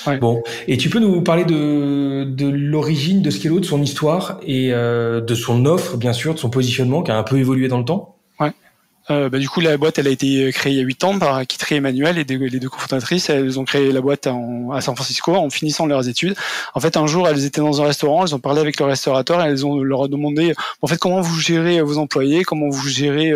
Ouais. Bon, et tu peux nous parler de l'origine de Skello, de son histoire et de son offre, bien sûr, de son positionnement qui a un peu évolué dans le temps? Ouais. Du coup, la boîte, elle a été créée il y a 8 ans par Kitri et Emmanuel, et les deux cofondatrices. Elles ont créé la boîte à San Francisco en finissant leurs études. En fait, un jour, elles étaient dans un restaurant, elles ont parlé avec le restaurateur et leur demandé, en fait, comment vous gérez vos employés, comment vous gérez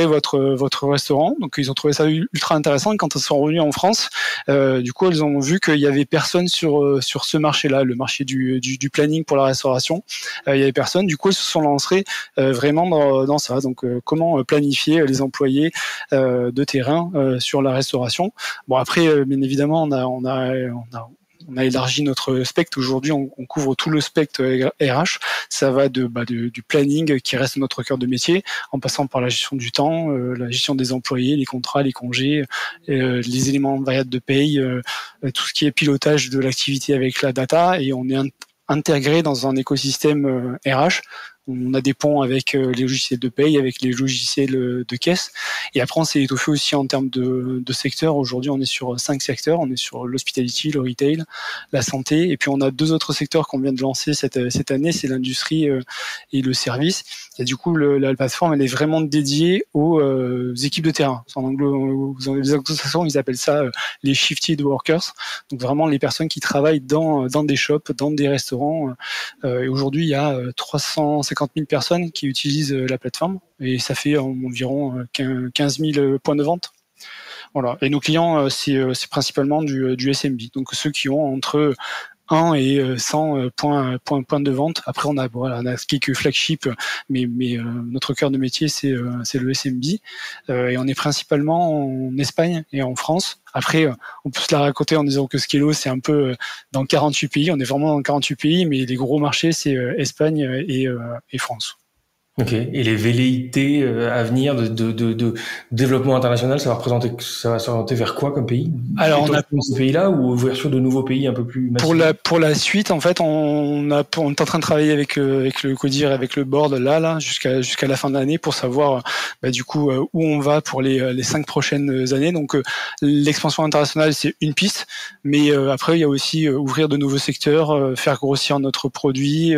votre restaurant. Donc, ils ont trouvé ça ultra intéressant. Et quand elles sont revenues en France, du coup, elles ont vu qu'il y avait personne sur ce marché-là, le marché du planning pour la restauration. Il y avait personne. Du coup, elles se sont lancées vraiment dans ça. Donc, comment planifier les employés de terrain sur la restauration. Bon, après, bien évidemment, on a élargi notre spectre. Aujourd'hui, on couvre tout le spectre RH. Ça va du planning qui reste notre cœur de métier, en passant par la gestion du temps, la gestion des employés, les contrats, les congés, les éléments variables de paye, tout ce qui est pilotage de l'activité avec la data. Et on est intégré dans un écosystème RH. On a des ponts avec les logiciels de paye, avec les logiciels de caisse. Et après, on s'est étoffé aussi en termes de secteurs. Aujourd'hui, on est sur 5 secteurs. On est sur l'hospitality, le retail, la santé. Et puis, on a 2 autres secteurs qu'on vient de lancer cette année. C'est l'industrie et le service. Et du coup, la plateforme, elle est vraiment dédiée aux équipes de terrain. En anglo-saxons, ils appellent ça les shifted workers. Donc, vraiment, les personnes qui travaillent dans des shops, dans des restaurants. Et aujourd'hui, il y a 350 000 personnes qui utilisent la plateforme et ça fait environ 15 000 points de vente. Voilà. Et nos clients, c'est principalement du SMB, donc ceux qui ont entre 1 et 100 points de vente. Après, on a quelques flagships, mais notre cœur de métier, c'est le SMB. Et on est principalement en Espagne et en France. Après, on peut se la raconter en disant que Skello, c'est un peu dans 48 pays. On est vraiment dans 48 pays, mais les gros marchés, c'est Espagne et France. Ok. Et les velléités à venir de développement international, ça va s'orienter vers quoi comme pays? Alors, on a ces pays-là ou ouverture de nouveaux pays un peu plus massifs? Pour la suite, en fait, on est en train de travailler avec le CODIR et avec le board là jusqu'à la fin de l'année pour savoir du coup où on va pour les 5 prochaines années. Donc l'expansion internationale, c'est une piste, mais après il y a aussi ouvrir de nouveaux secteurs, faire grossir notre produit.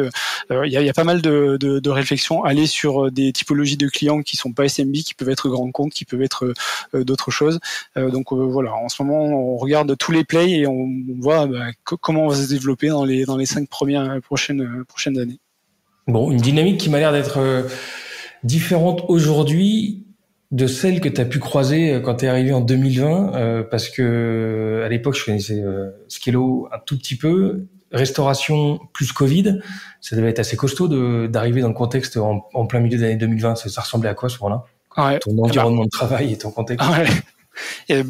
Il y a pas mal de réflexions, aller sur des typologies de clients qui sont pas SMB, qui peuvent être grands comptes, qui peuvent être d'autres choses. Donc voilà, en ce moment, on regarde tous les plays et on voit comment on va se développer dans les 5 prochaines années. Bon, une dynamique qui m'a l'air d'être différente aujourd'hui de celle que tu as pu croiser quand tu es arrivé en 2020, parce que à l'époque, je connaissais Skello un tout petit peu. Restauration plus Covid, ça devait être assez costaud d'arriver dans le contexte en plein milieu de l'année 2020. Ça ressemblait à quoi ce moment-là? Ouais. Ton environnement de travail et ton contexte? Ouais. Et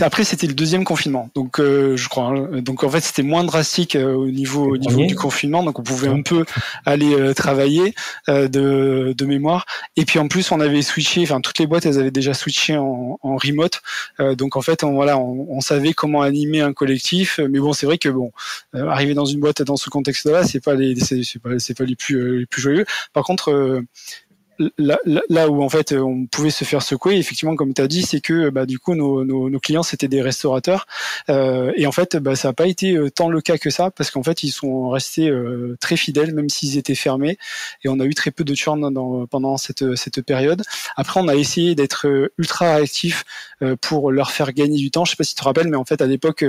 après c'était le deuxième confinement, donc je crois. Donc en fait c'était moins drastique au niveau du confinement, donc on pouvait un peu aller travailler de mémoire. Et puis en plus on avait switché, enfin toutes les boîtes elles avaient déjà switché en remote, donc en fait on savait comment animer un collectif. Mais bon c'est vrai que arriver dans une boîte dans ce contexte-là c'est pas les plus joyeux. Par contre là où en fait on pouvait se faire secouer, effectivement comme tu as dit, c'est que du coup nos clients c'était des restaurateurs et en fait ça n'a pas été tant le cas que ça, parce qu'en fait ils sont restés très fidèles même s'ils étaient fermés, et on a eu très peu de churn pendant cette période. Après on a essayé d'être ultra réactif pour leur faire gagner du temps. Je sais pas si tu te rappelles, mais en fait à l'époque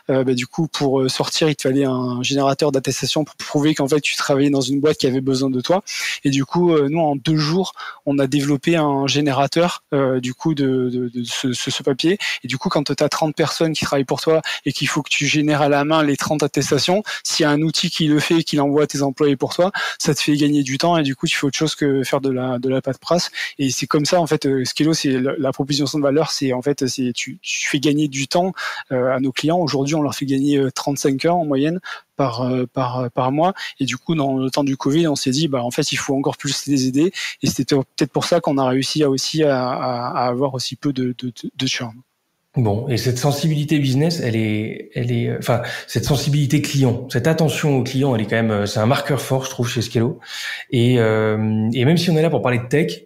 du coup pour sortir il te fallait un générateur d'attestation pour prouver qu'en fait tu travaillais dans une boîte qui avait besoin de toi, et du coup nous en 2 jours on a développé un générateur du coup de ce papier, et du coup quand tu as 30 personnes qui travaillent pour toi et qu'il faut que tu génères à la main les 30 attestations, s'il y a un outil qui le fait et qui l'envoie à tes employés pour toi, ça te fait gagner du temps, et du coup tu fais autre chose que faire de la paperasse. Et c'est comme ça en fait Skello, c'est la proposition de valeur, c'est en fait tu fais gagner du temps à nos clients. Aujourd'hui on leur fait gagner 35 heures en moyenne par mois, et du coup dans le temps du Covid on s'est dit en fait il faut encore plus les aider, et c'était peut-être pour ça qu'on a réussi à avoir aussi peu de churn. Bon, et cette sensibilité business, enfin, cette sensibilité client, cette attention au client, elle est quand même, c'est un marqueur fort, je trouve, chez Skello. Et même si on est là pour parler de tech,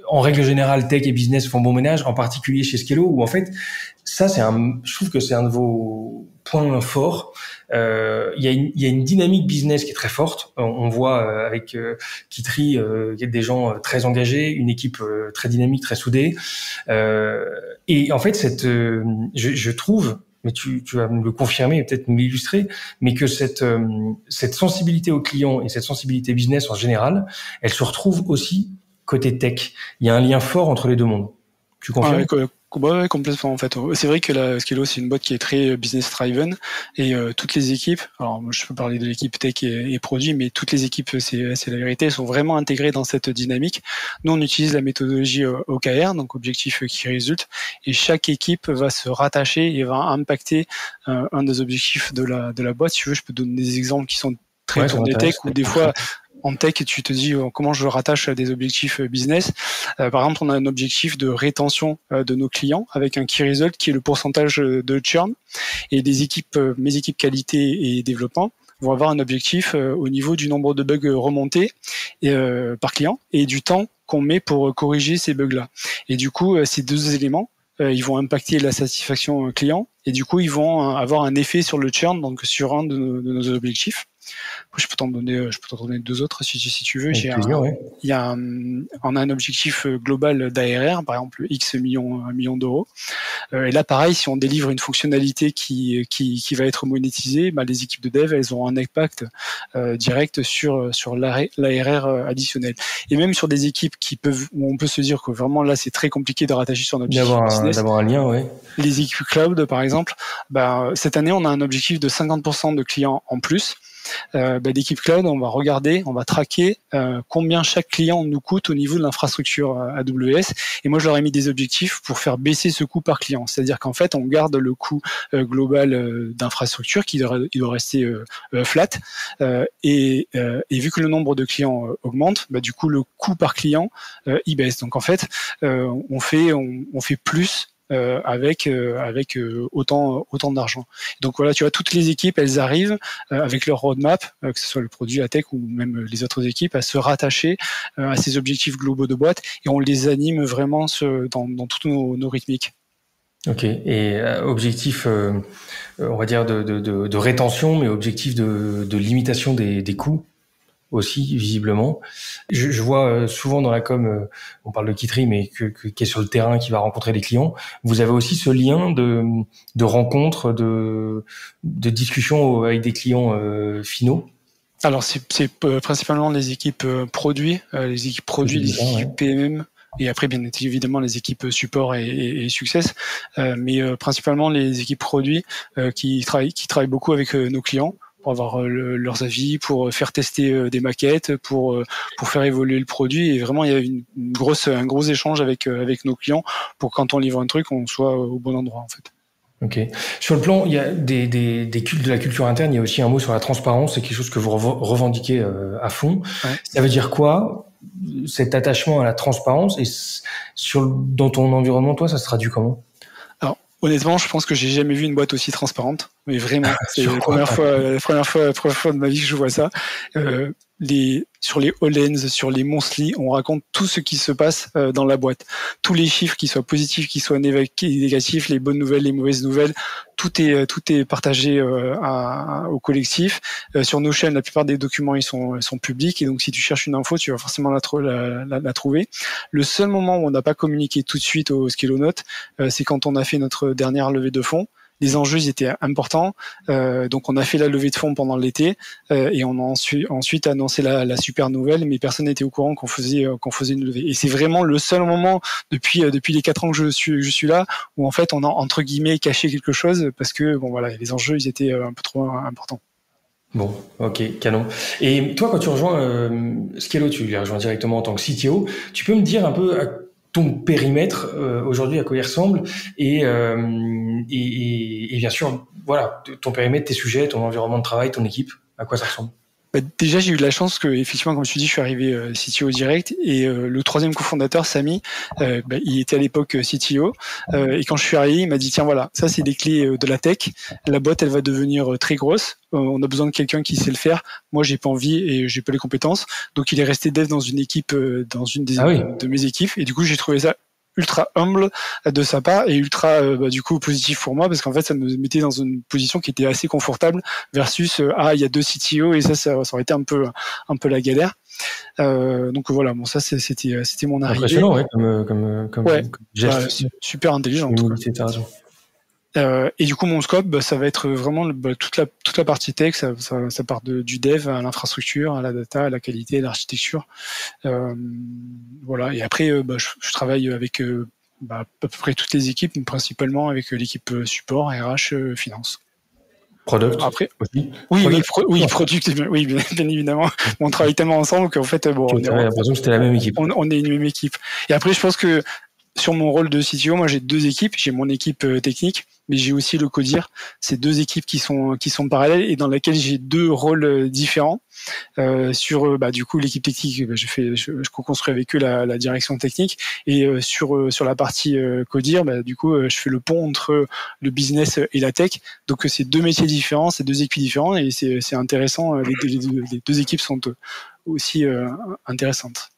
en règle générale, tech et business font bon ménage, en particulier chez Skello, où en fait, ça, je trouve que c'est un de vos points forts. Il y a une dynamique business qui est très forte. On voit avec Kitry, il y a des gens très engagés, une équipe très dynamique, très soudée. Et en fait, je trouve, mais tu vas me le confirmer et peut-être me l'illustrer, mais que cette sensibilité aux clients et cette sensibilité business en général, elle se retrouve aussi côté tech. Il y a un lien fort entre les deux mondes. Tu confirmes? Ouais, complètement en fait. C'est vrai que la Skello, c'est une boîte qui est très business driven et toutes les équipes, alors moi je peux parler de l'équipe tech et produit, mais toutes les équipes, c'est la vérité, elles sont vraiment intégrées dans cette dynamique. Nous on utilise la méthodologie OKR, donc objectif qui résulte, et chaque équipe va se rattacher et va impacter un des objectifs de la boîte. Si tu veux, je peux donner des exemples qui sont très tournés tech, ou des fois en tech, tu te dis comment je rattache à des objectifs business. Par exemple, on a un objectif de rétention de nos clients avec un key result qui est le pourcentage de churn. Et mes équipes qualité et développement vont avoir un objectif au niveau du nombre de bugs remontés par client et du temps qu'on met pour corriger ces bugs-là. Et du coup, ces deux éléments, ils vont impacter la satisfaction client et du coup, ils vont avoir un effet sur le churn, donc sur un de nos objectifs. Je peux t'en donner deux autres si tu veux. On a un objectif global d'ARR, par exemple X millions d'euros. Et là, pareil, si on délivre une fonctionnalité qui va être monétisée, les équipes de dev, elles ont un impact direct sur l'ARR additionnel. Et même sur des équipes où on peut se dire que vraiment là, c'est très compliqué de rattacher sur notre business. D'avoir un lien, ouais. Les équipes cloud, par exemple, cette année, on a un objectif de 50% de clients en plus. L'équipe cloud, on va regarder, on va traquer combien chaque client nous coûte au niveau de l'infrastructure AWS. Et moi, je leur ai mis des objectifs pour faire baisser ce coût par client. C'est-à-dire qu'en fait, on garde le coût global d'infrastructure qui doit rester flat. Et vu que le nombre de clients augmente, du coup, le coût par client il baisse. Donc en fait, on fait plus avec autant d'argent. Donc voilà, tu vois, toutes les équipes, elles arrivent avec leur roadmap, que ce soit le produit, la tech ou même les autres équipes, à se rattacher à ces objectifs globaux de boîte et on les anime vraiment dans toutes nos rythmiques. Ok. Et objectif, on va dire de rétention, mais objectif de limitation des coûts aussi, visiblement. Je vois souvent dans la com, on parle de Kitry, mais qui est sur le terrain, qui va rencontrer les clients. Vous avez aussi ce lien de rencontre, de discussion avec des clients finaux. Alors c'est principalement les équipes produits, les équipes PMM. Et après, bien évidemment, les équipes support et success, mais principalement les équipes produits qui travaillent beaucoup avec nos clients pour avoir leurs avis, pour faire tester des maquettes, pour faire évoluer le produit. Et vraiment, il y a un gros échange avec nos clients pour quand on livre un truc, on soit au bon endroit, en fait. Ok. Sur le plan, il y a de la culture interne, il y a aussi un mot sur la transparence, c'est quelque chose que vous revendiquez à fond. Ouais. Ça veut dire quoi, cet attachement à la transparence, et dans ton environnement, toi, ça se traduit comment? Alors, honnêtement, je pense que j'ai jamais vu une boîte aussi transparente, mais vraiment, c'est la première fois de ma vie que je vois ça. Sur les All-Ends, sur les Monthly, on raconte tout ce qui se passe dans la boîte. Tous les chiffres, qu'ils soient positifs, qu'ils soient négatifs, les bonnes nouvelles, les mauvaises nouvelles, tout est partagé au collectif. Sur nos chaînes, la plupart des documents ils sont publics, et donc si tu cherches une info, tu vas forcément la trouver. Le seul moment où on n'a pas communiqué tout de suite au Skellonautes, c'est quand on a fait notre dernière levée de fonds. Les enjeux ils étaient importants, donc on a fait la levée de fonds pendant l'été et on a ensuite annoncé la super nouvelle, mais personne n'était au courant qu'on faisait une levée. Et c'est vraiment le seul moment depuis les 4 ans que je suis là où en fait on a entre guillemets caché quelque chose parce que les enjeux ils étaient un peu trop importants. Bon, ok, canon. Et toi, quand tu rejoins Skello, tu les rejoins directement en tant que CTO. Tu peux me dire un peu ton périmètre aujourd'hui à quoi il ressemble et bien sûr, voilà, ton périmètre, tes sujets, ton environnement de travail, ton équipe, à quoi ça ressemble? Déjà, j'ai eu de la chance que, effectivement, comme tu dis, je suis arrivé CTO direct et le troisième cofondateur, Samy, il était à l'époque CTO et quand je suis arrivé, il m'a dit tiens voilà, ça c'est des clés de la tech. La boîte, elle va devenir très grosse. On a besoin de quelqu'un qui sait le faire. Moi, j'ai pas envie et j'ai pas les compétences. Donc, il est resté dev dans une équipe, dans une de mes équipes et du coup, j'ai trouvé ça ultra humble de sa part et ultra du coup positif pour moi parce qu'en fait ça me mettait dans une position qui était assez confortable versus il y a deux CTO et ça aurait été un peu la galère. Donc voilà, bon ça c'était mon arrivée. Impressionnant, ouais, comme geste. Super intelligent. Et du coup, mon scope, ça va être vraiment toute la partie tech. Ça part du dev à l'infrastructure, à la data, à la qualité, à l'architecture. Voilà. Et après, je travaille avec à peu près toutes les équipes, mais principalement avec l'équipe support, RH, finance. Product. Après, aussi. product, oui, bien évidemment. On travaille tellement ensemble qu'en fait, j'avais l'impression que c'était la même équipe. On est une même équipe. Et après, je pense que sur mon rôle de CTO, moi j'ai deux équipes. J'ai mon équipe technique, mais j'ai aussi le CODIR. C'est deux équipes qui sont parallèles et dans lesquelles j'ai deux rôles différents. Sur du coup l'équipe technique, je co-construis avec eux la direction technique et sur la partie CODIR, du coup je fais le pont entre le business et la tech. Donc c'est deux métiers différents, c'est deux équipes différentes et c'est intéressant. Les deux équipes sont aussi intéressantes.